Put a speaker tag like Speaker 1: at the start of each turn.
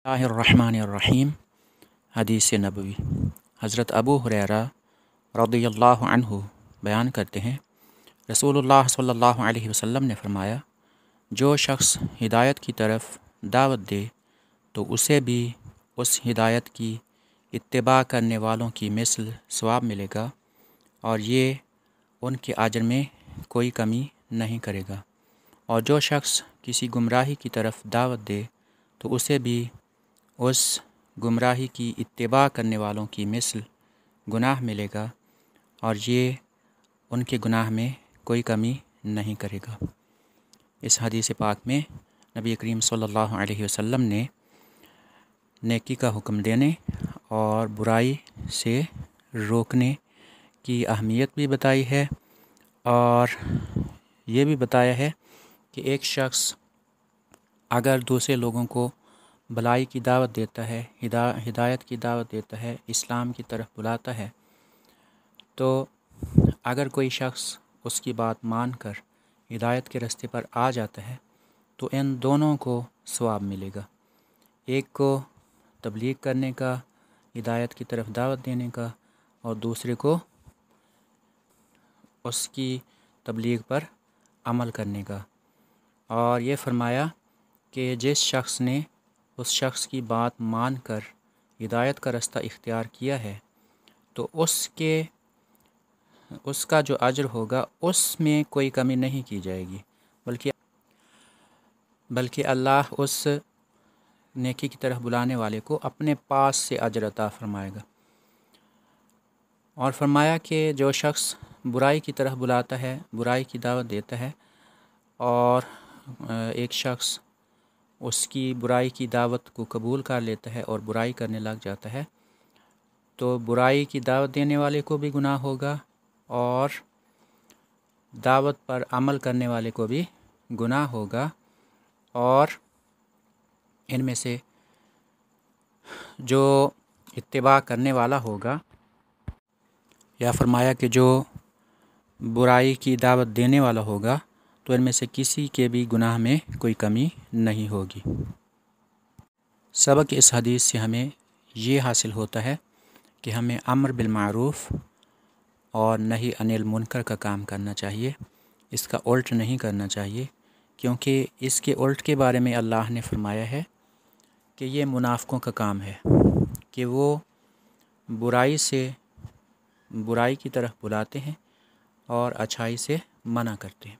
Speaker 1: बिस्मिल्लाहिर्रहमानिर्रहीम। हदीस नबवी। हज़रत अबू हुरैरा रज़ियल्लाहु अन्हु बयान करते हैं, रसूलुल्लाह सल्लल्लाहु अलैहि वसल्लम ने फरमाया, जो शख्स हिदायत की तरफ दावत दे तो उसे भी उस हिदायत की इत्तिबा करने वालों की मिसल सवाब मिलेगा और ये उनके अजर में कोई कमी नहीं करेगा। और जो शख्स किसी गुमराही की तरफ दावत दे तो उसे भी उस गुमराही की इत्तिबा करने वालों की मिसल गुनाह मिलेगा और ये उनके गुनाह में कोई कमी नहीं करेगा। इस हदीस पाक में नबी करीम सल्लल्लाहु अलैहि वसल्लम ने नेकी का हुक्म देने और बुराई से रोकने की अहमियत भी बताई है और ये भी बताया है कि एक शख्स अगर दूसरे लोगों को भलाई की दावत देता है, हिदायत की दावत देता है, इस्लाम की तरफ बुलाता है, तो अगर कोई शख्स उसकी बात मानकर हिदायत के रास्ते पर आ जाता है तो इन दोनों को सवाब मिलेगा। एक को तबलीग करने का, हिदायत की तरफ दावत देने का, और दूसरे को उसकी तबलीग पर अमल करने का। और ये फरमाया कि जिस शख्स ने उस शख्स की बात मानकर हिदायत का रास्ता इख्तियार किया है तो उसका जो अजर होगा उसमें कोई कमी नहीं की जाएगी, बल्कि अल्लाह उस नेकी की तरफ बुलाने वाले को अपने पास से अजर अता फरमाएगा। और फरमाया कि जो शख्स बुराई की तरफ बुलाता है, बुराई की दावत देता है और एक शख्स उसकी बुराई की दावत को कबूल कर लेता है और बुराई करने लग जाता है, तो बुराई की दावत देने वाले को भी गुनाह होगा और दावत पर अमल करने वाले को भी गुनाह होगा। और इनमें से जो इत्तिबा करने वाला होगा, या फरमाया कि जो बुराई की दावत देने वाला होगा, तो इनमें से किसी के भी गुनाह में कोई कमी नहीं होगी। सबक इस हदीस से हमें ये हासिल होता है कि हमें अम्र बिल मारूफ़ और नही अनिल मुनकर का काम करना चाहिए, इसका उल्ट नहीं करना चाहिए, क्योंकि इसके उल्ट के बारे में अल्लाह ने फरमाया है कि ये मुनाफ़िकों का काम है कि वो बुराई की तरफ बुलाते हैं और अच्छाई से मना करते हैं।